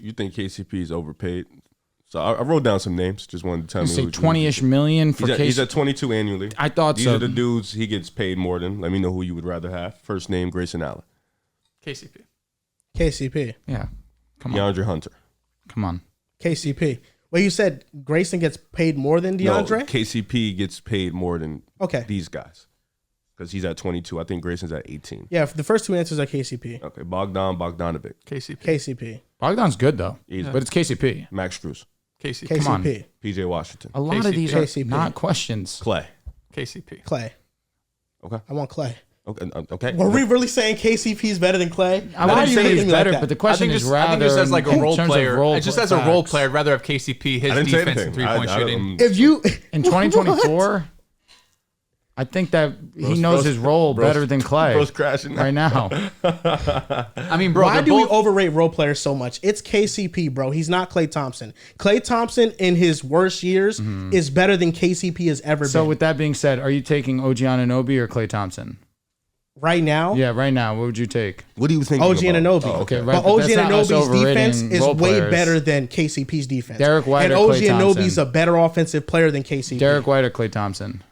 you think KCP is overpaid. So I wrote down some names. Just wanted to tell me. Say 20-ish million for KCP. He's at 22 annually. I thought These are the dudes he gets paid more than. Let me know who you would rather have. First name, Grayson Allen. KCP. Yeah. Come on. DeAndre Hunter. Come on. KCP. Well, you said Grayson gets paid more than DeAndre? No, KCP gets paid more than these guys. Because he's at 22. I think Grayson's at 18. Yeah, the first two answers are KCP. Okay, Bogdanovic. KCP. Bogdan's good, though. But it's KCP. Max Strus. KCP. Come on. PJ Washington. A lot of these are not questions. Clay. Klay. Okay. I want Klay. Okay. Were we really saying KCP is better than Klay? I wouldn't say he's better, but the question is rather. I think just as like a role player. Just as a role facts. player, I'd rather have KCP, his defense and 3-point shooting. If you in 2024, I think that he knows his role better than Klay. Bro's crashing right now. I mean, bro, why do we overrate role players so much? It's KCP, bro. He's not Klay Thompson. Klay Thompson in his worst years is better than KCP has ever been. So with that being said, are you taking OG Anunoby or Klay Thompson? Right now? Yeah, right now. What would you take? What do you think? OG Anunoby. Oh, okay, right. But OG Anunoby's defense is way better than KCP's defense. Derek White and or OG Klay Thompson? Anunoby's a better offensive player than KCP. Derek White or Klay Thompson?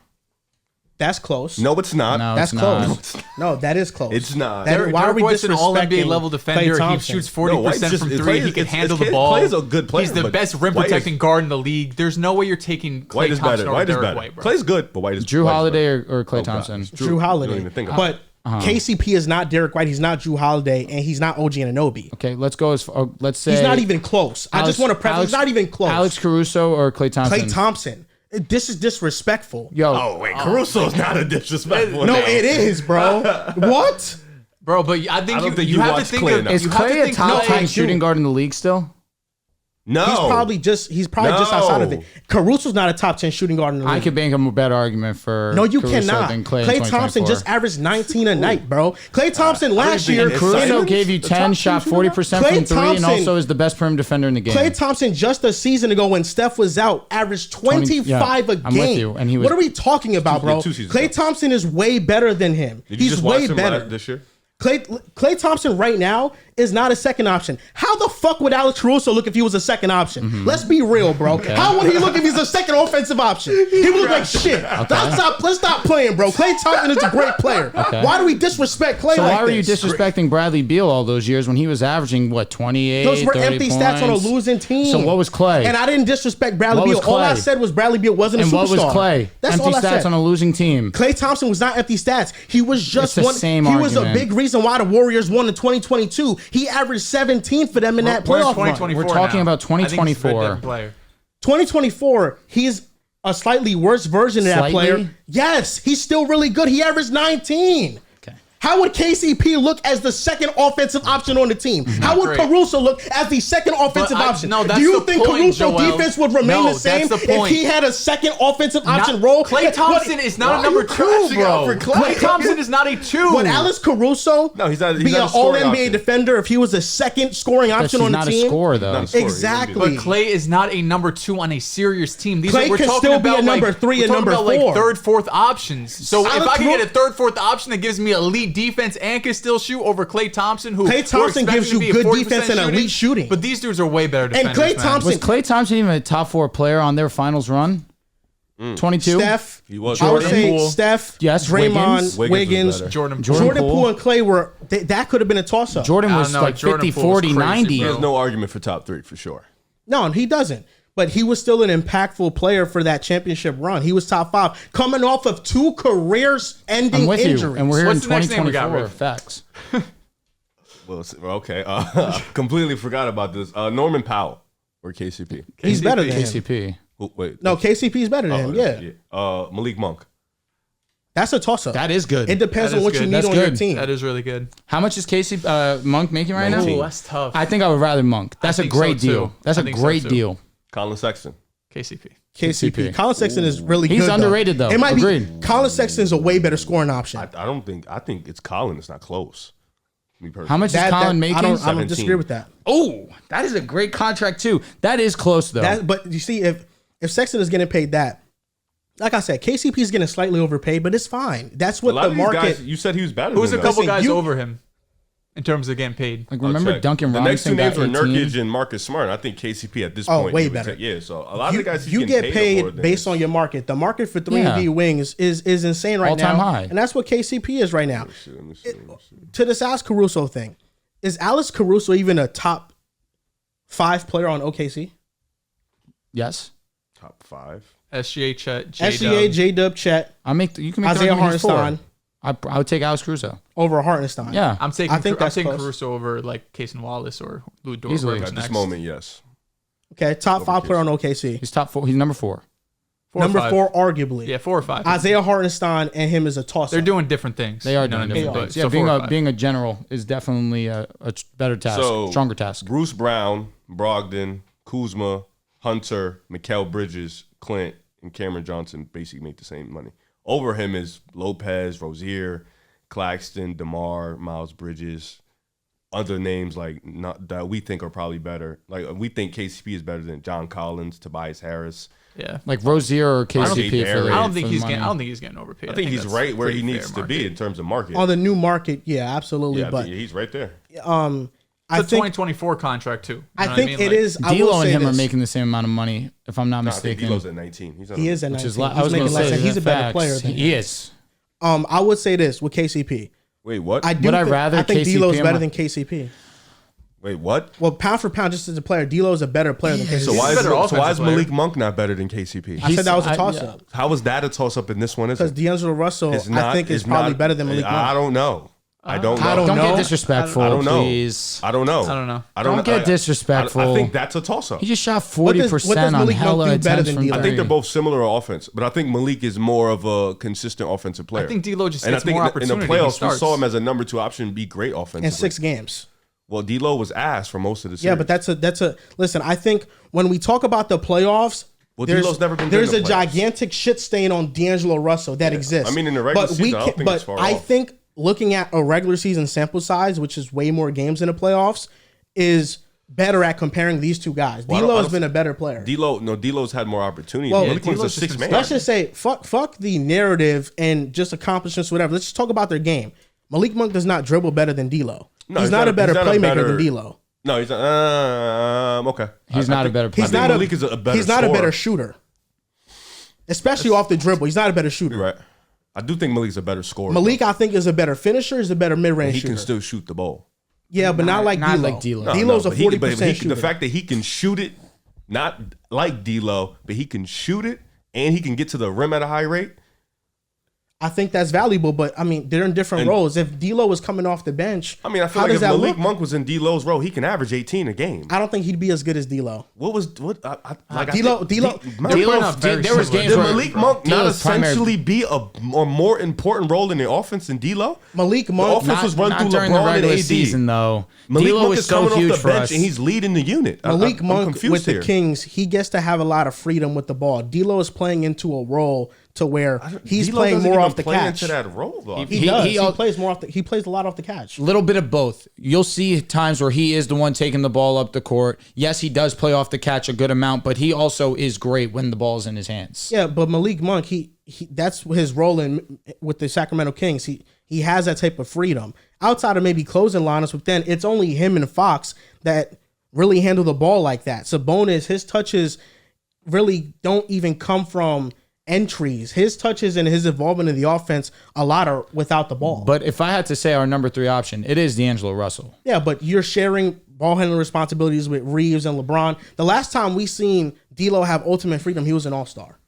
That's close. No, it's not. No, That's it's close. not. No, that is close. It's not. Why are we White's an all-NBA disrespecting level defender. He shoots 40% from three. He can handle the ball. Klay is a good player. He's the best rim protecting guard in the league. There's no way you're taking Klay Thompson over Derek White, bro. Klay's good, but White is Drew Holiday or Klay Thompson? Drew Holiday. But KCP is not Derek White. He's not Drew Holiday, and he's not OG Anunoby. Okay, let's go as far. Let's say he's not even close. I just want to preface. He's not even close. Alex Caruso or Klay Thompson? Klay Thompson. This is disrespectful. Yo. Oh, wait. Caruso's not a disrespectful. No, it is, bro. What? Bro, but I think you have to think of... Is Klay a top 10 shooting guard in the league still? No. He's probably just outside of it. Caruso's not a top 10 shooting guard in the league. I could make him a better argument for No, you Caruso cannot. than Klay Klay Thompson just averaged 19 a night, bro. Klay Thompson last year... Caruso gave you 10, shot 40% from three, and also is the best perimeter defender in the game. Klay Thompson just a season ago when Steph was out averaged 25 a game. I'm with you. And he was, what are we talking about, bro? Klay Thompson is way better than him. He's way better this year. Klay Thompson right now is not a second option. How the fuck would Alex Caruso look if he was a second option? Let's be real, bro. Okay. How would he look if he's a second offensive option? He would look like shit. Okay. Let's stop playing, bro. Klay Thompson is a great player. Okay. Why do we disrespect Klay so like this? why were you disrespecting Bradley Beal all those years when he was averaging, 28, Those were 30 empty points? stats on a losing team. So what was Klay? And I didn't disrespect Bradley Beal. All I said was Bradley Beal wasn't a superstar. And what was Klay? That's empty all I stats said. on a losing team. Klay Thompson was not empty stats. He was just It's the same He was a argument. big reason why the Warriors won in 2022. He averaged 17 for them in that playoff run. We're talking about 2024. 2024, he's a slightly worse version of that player. Yes, he's still really good. He averaged 19. How would KCP look as the second offensive option on the team? How would Caruso look as the second offensive option? Do you think Caruso's defense would remain the same if he had a second offensive option role? Klay Thompson is not a number 2, bro. Klay Thompson is not a 2. Would Alex Caruso be an all-NBA defender if he was a second scoring option on the team? He's not a scorer, though. Exactly. But Klay is not a number 2 on a serious team. Klay can still be a number 3 and number 4. Like third, fourth options. So if I can get a third, fourth option that gives me elite defense and can still shoot over Klay Thompson, who Klay Thompson gives you good defense and elite shooting. But these dudes are way better defenders. And Klay Thompson was Klay Thompson even a top 4 player on their finals run? 22. Steph, he was. I would say Steph, yes, Draymond, Wiggins, Jordan Poole, and Klay were that could have been a toss up. Jordan was like 50, 40, 90. There's no argument for top 3 for sure. No, he doesn't. But he was still an impactful player for that championship run. He was top 5, coming off of 2 career-ending injuries. You, and we're here in 2024. Facts. Well, okay. Completely forgot about this. Norman Powell or KCP? He's better than KCP. him. Wait. No, KCP is better than him. Yeah. Malik Monk. That's a toss-up. That is good. It depends on what you need on your team. That is really good. How much is Monk making right now? Oh, that's tough. I think I would rather Monk. That's a great deal. That's a great deal. Colin Sexton. KCP. Colin Sexton is really good. He's underrated, though. It might be. Colin Sexton's a way better scoring option. I think it's Colin. It's not close. How much is Colin making? I don't disagree with that. Oh, that is a great contract, too. That is close, though. But you see, if Sexton is getting paid that, like I said, KCP is getting slightly overpaid, but it's fine. That's what the market. You said he was better. Who's a couple guys over him? in terms of getting paid. Like, remember Duncan the Robinson next two names got are 18? Nurkic and Marcus Smart. I think KCP at this Oh, point. way he would better. take- so a lot of the guys you get paid based on your your market. The market for 3D wings is insane right All-time now, high. and that's what KCP is right now. To this Alex Caruso thing, is Alex Caruso even a top 5 player on OKC? Yes. top 5. SGA, Chet, SGA, J-Dub, Chet, You can make the Isaiah argument he's 4. Hartenstein I would take Alex Caruso. over Hartenstein. Yeah. I'm taking I think that's close. Caruso over like Casey Wallace or Lou Dort. Easily. whoever's At this next. moment, yes. Okay, top 5 player on OKC. He's top 4. He's number 4. Number 5. 4, arguably. Yeah, 4 or 5. Isaiah Hartenstein and him is a toss. They're doing different things. They are You know doing what I mean? different But- things. Yeah, so 4 or 5. being a general is definitely a better task, stronger task. Bruce Brown, Brogdon, Kuzma, Hunter, Mikal Bridges, Clint, and Cameron Johnson basically make the same money. Over him is Lopez, Rozier, Claxton, DeMar, Miles Bridges, other names like not that we think are probably better. Like we think KCP is better than John Collins, Tobias Harris. Yeah. Like Rozier or KCP. I I don't think he's getting overpaid. I think he's that's right where he pretty needs fair to be market. in terms of market. on the new market. Yeah, absolutely. yeah, but he's right there. I It's a think 2024 contract too. You know I what think mean? it Like, is. I will D'Lo and say him are this. making the same amount of money, if I'm not I think mistaken. D'Lo's at 19. He is at 19. Which is, He's I was making going to less say than- he's a better facts. player than He is. I would say this with KCP. Wait, what? I do. Would I think, rather I think KCP D'Lo's in better my- than KCP. Wait, what? Well, pound for pound, just as a player, D'Lo is a better player than KCP. So why is, better so why offensive is player. Malik Monk not better than KCP? I said that was a I- toss yeah. up How was that a toss up in this one? because D'Angelo Russell, It's I think, is probably better than Malik I Monk. don't know. I don't know. I don't Don't know. get disrespectful, I don't know. please. I don't know. I don't know. I don't Don't get I disrespectful. think that's a toss up. He just shot What does 40% on Malik Monk hella do better attempts than from D'Lo? I think they're three. both similar offense, but I think Malik is more of a consistent offensive player. I think D'Lo just and I gets think more in opportunity. the He playoffs we starts. saw him as a number 2 option, be great offensively. in 6 games. Well, D'Lo was ass for most of the series. Yeah, but that's a listen. I think when we talk about the playoffs, Well, there's, D'Lo's never been good there's in a the playoffs. gigantic shit stain on D'Angelo Russell that exists. I mean, in the regular season, I don't think it's far I off. think looking at a regular season sample size, which is way more games in the playoffs, is better at comparing these two guys. Well, I D'Lo don't- has been a better player. D'Lo's had more opportunities. Well, Malik Monk's a D'Lo's just 6 been man. Let's just say fuck the narrative and just accomplishments, whatever. Let's just talk about their game. Malik Monk does not dribble better than D'Lo. No, he's not a better he's not playmaker than D'Lo. No, he's not. Okay. He's not a better player. He's not Malik is a better He's not a scorer. better shooter, especially off the dribble. He's not a better shooter. You're right. I do think Malik's a better scorer. Malik, I think, is a better finisher. Is a better mid-range he shooter. can still shoot the ball. Yeah, but not like not D'Lo. like D'Lo. No, D'Lo's no, a but 40% shooter. The fact that he can shoot it, not like D'Lo, but he can shoot it and he can get to the rim at a high rate. I think that's valuable, but I mean, they're in different And- roles. If D'Lo was coming off the bench, I mean, I feel how like does if that Malik look? Monk was in D'Lo's role, he can average 18 a game. I don't think he'd be as good as D'Lo. What was what? Like D'Lo- I think D'Lo- Malik D'Lo- Monk- there was games Did where Malik Monk not D'Lo's primary- essentially be a more important role in the offense than D'Lo? Malik Monk, offense was run not through during LeBron the regular and AD. season, though. Malik D'Lo Monk was is so coming huge off the for bench us. and he's leading the unit. Malik I'm Monk confused with the here. Kings, he gets to have a lot of freedom with the ball. D'Lo is playing into a role to where he's D'Lo playing doesn't more even off the play catch. into that role though. He does. He he- plays more off the. He plays a lot off the catch. Little bit of both. You'll see times where he is the one taking the ball up the court. Yes, he does play off the catch a good amount, but he also is great when the ball's in his hands. Yeah, but Malik Monk, he that's his role in with the Sacramento Kings. He has that type of freedom outside of maybe closing lineups, but then it's only him and Fox that really handle the ball like that. Sabonis, his touches really don't even come from entries. His touches and his involvement in the offense a lot are without the ball. But if I had to say our number 3 option, it is D'Angelo Russell. Yeah, but you're sharing ball handling responsibilities with Reeves and LeBron. The last time we seen D'Lo have ultimate freedom, he was an all-star.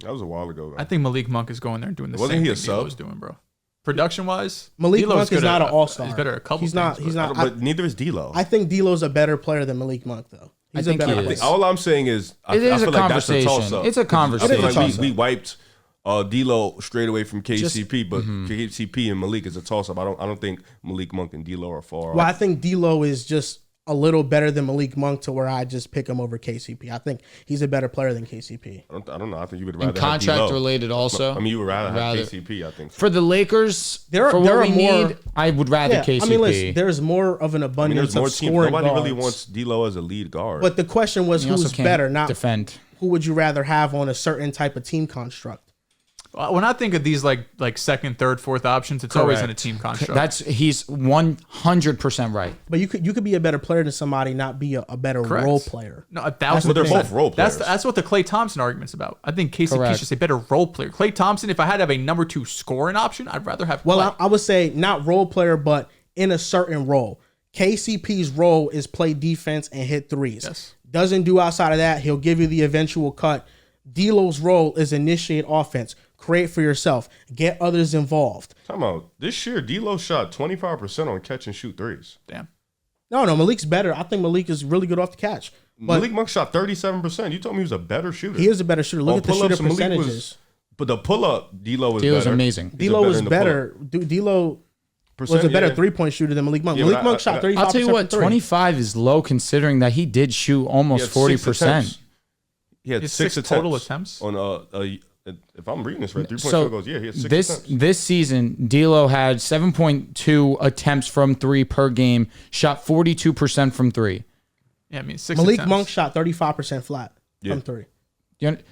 That was a while ago. I think Malik Monk is going there and doing the Wasn't same he a thing sub? D'Lo's doing, bro. Production wise, Malik Monk is not an all-star. He's better at a couple. He's not. things, He's but- not. but neither is D'Lo. I think D'Lo's a better player than Malik Monk, though. He's I a think better he player. is. All I'm saying is, I It is feel a like that's a conversation. toss-up. It's a I feel conversation. like It is a we toss-up. wiped D'Lo straight away from KCP, but KCP and Malik is a toss-up. I don't think Malik Monk and D'Lo are far Well, I off. think D'Lo is just a little better than Malik Monk to where I just pick him over KCP. I think he's a better player than KCP. I don't know. I think you would rather And have contract D'Lo. related also. I mean, you would rather Rather- have KCP. I think. For the Lakers, There are- for there what are we more- need, I would rather Yeah, KCP. I mean, listen, there's more of an I mean, abundance there's more of teams. scoring Nobody really guards. wants D'Lo as a lead guard. But the question was He also who's can't better, not defend. who would you rather have on a certain type of team construct. When I think of these like second, third, fourth options, it's always in a team construct. He's 100% right. But you could be a better player than somebody, not be a better role player. No, 1,000%. They're both role players. That's what the Klay Thompson argument's about. I think KCP Correct. should say better role player. Klay Thompson, if I had to have a number 2 scoring option, I'd rather have Klay. Well, I would say not role player, but in a certain role. KCP's role is play defense and hit threes. Yes. Doesn't do outside of that. He'll give you the eventual cut. D'Lo's role is initiate offense, create for yourself, get others involved. Talking about this year, D'Lo shot 25% on catch and shoot threes. Damn. No, Malik's better. I think Malik is really good off the catch. But Malik Monk shot 37%. You told me he was a better shooter. he is a better shooter. Look at the shooter pull-ups, Malik percentages. but the pull-up, D'Lo was D'Lo's better. amazing. D'Lo was in the better. D'Lo was a better three-point shooter than Malik Monk. Yeah, Malik but Monk shot 35%. I'll tell you what, from three. 25 is low considering that he did shoot almost 40%. He had His 6 6 attempts total attempts? on if I'm reading this right, 3-point So field goals. Yeah, he had 6 attempts. this season, D'Lo had 7.2 attempts from 3 per game, shot 42% from 3. Yeah, I mean 6 Malik attempts. Monk shot 35% flat from three.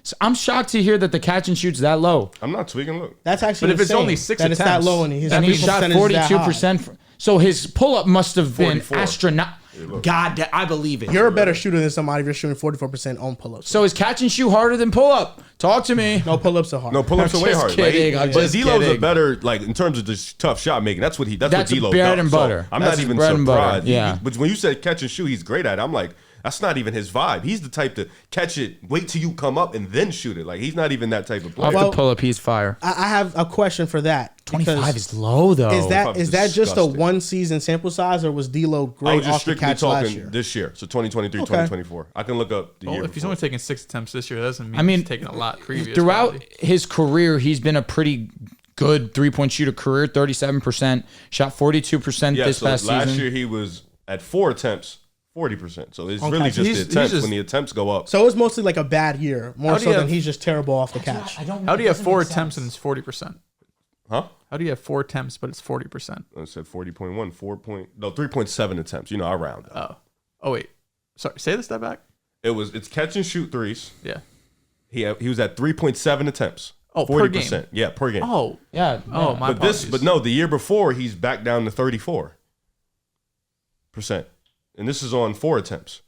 So I'm shocked to hear that the catch and shoot's that low. I'm not tweaking. Look, That's actually But if it's insane only 6 that it's that attempts, low and his And he three-point shot percentage is that high. 42%. So his pull-up must have been 44. astronomical. God, I believe it. You're a better shooter than somebody if you're shooting 44% on pull-ups. So is catch and shoot harder than pull-up? Talk to me. No pull-ups are hard. no pull-ups are way just hard. kidding, I'm but just D'Lo's a kidding. better in terms of just tough shot making. That's what That's D'Lo bread does. and So butter. I'm That's not even bread and butter, surprised. yeah. But when you said catch and shoot, he's great at it. I'm like, that's not even his vibe. He's the type to catch it, wait till you come up, and then shoot it. Like he's not even that type of player. Off Well, the pull-up, he's fire. I have a question for that. 25 because is low, though. Is that 25 just a disgusting. one season sample size, or was D'Lo I great was just off the strictly catch last talking year? this year, so 2023, Okay. 2024. I can look up the year. Well, if he's before. only taking 6 attempts this year, that doesn't mean, I mean, he's taking a lot previous. throughout probably. his career, he's been a pretty good three-point shooter career, 37%, shot 42% yeah, this so past last season. year he was at 4 attempts, 40%. So it's Okay. really just He's the attempts. just- When the attempts go up, So it was mostly like a bad year, more How do so you than have- he's just terrible off the catch. How do you have 4 attempts and it's 40%? huh? How do you have 4 attempts but it's 40%? I said 40.1, 3.7 attempts. You know, I round up. Oh wait, sorry. Say this step back. It's catch and shoot threes. Yeah. He was at 3.7 attempts. Oh, per game. Yeah, per game. Oh. Yeah. Oh yeah. my. But no, the year before he's back down to 34%, and this is on 4 attempts.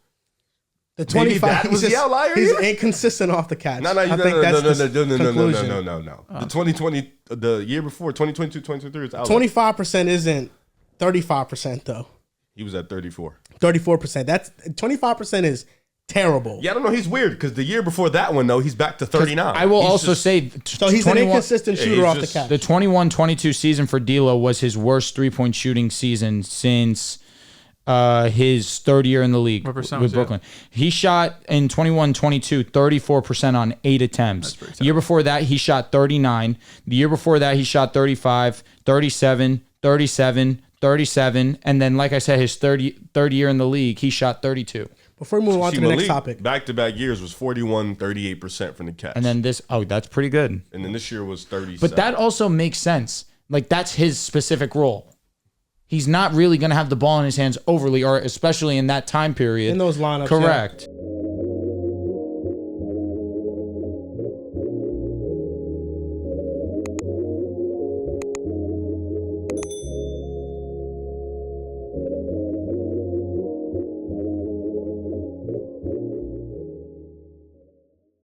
The Maybe 25 that was the outlier He's year? inconsistent off the catch. No. I think that's the conclusion. No. The 2020, the year before 2022, 2023 is out. 25% isn't 35% though. He was at 34. 34%. That's 25% is terrible. Yeah, I don't know. He's weird because the year before that one though, he's back to 39. I will He's also just- say, So he's an 21 inconsistent Yeah, shooter he's off just- the catch. the 21-22 season for D'Lo was his worst three-point shooting season since his third year in the league What percent with was it? Brooklyn. He shot in 21-22 34% on 8 attempts. The year before that, he shot 39. The year before that, he shot 35, 37, 37, 37. And then, like I said, his third year in the league, he shot 32. Before we move on to the next Malik, topic, back-to-back years was 41, 38% from the catch. And then that's pretty good. And then this year was 37. But that also makes sense. Like, that's his specific role. He's not really going to have the ball in his hands overly, or especially in that time period. in those lineups, Correct. yeah.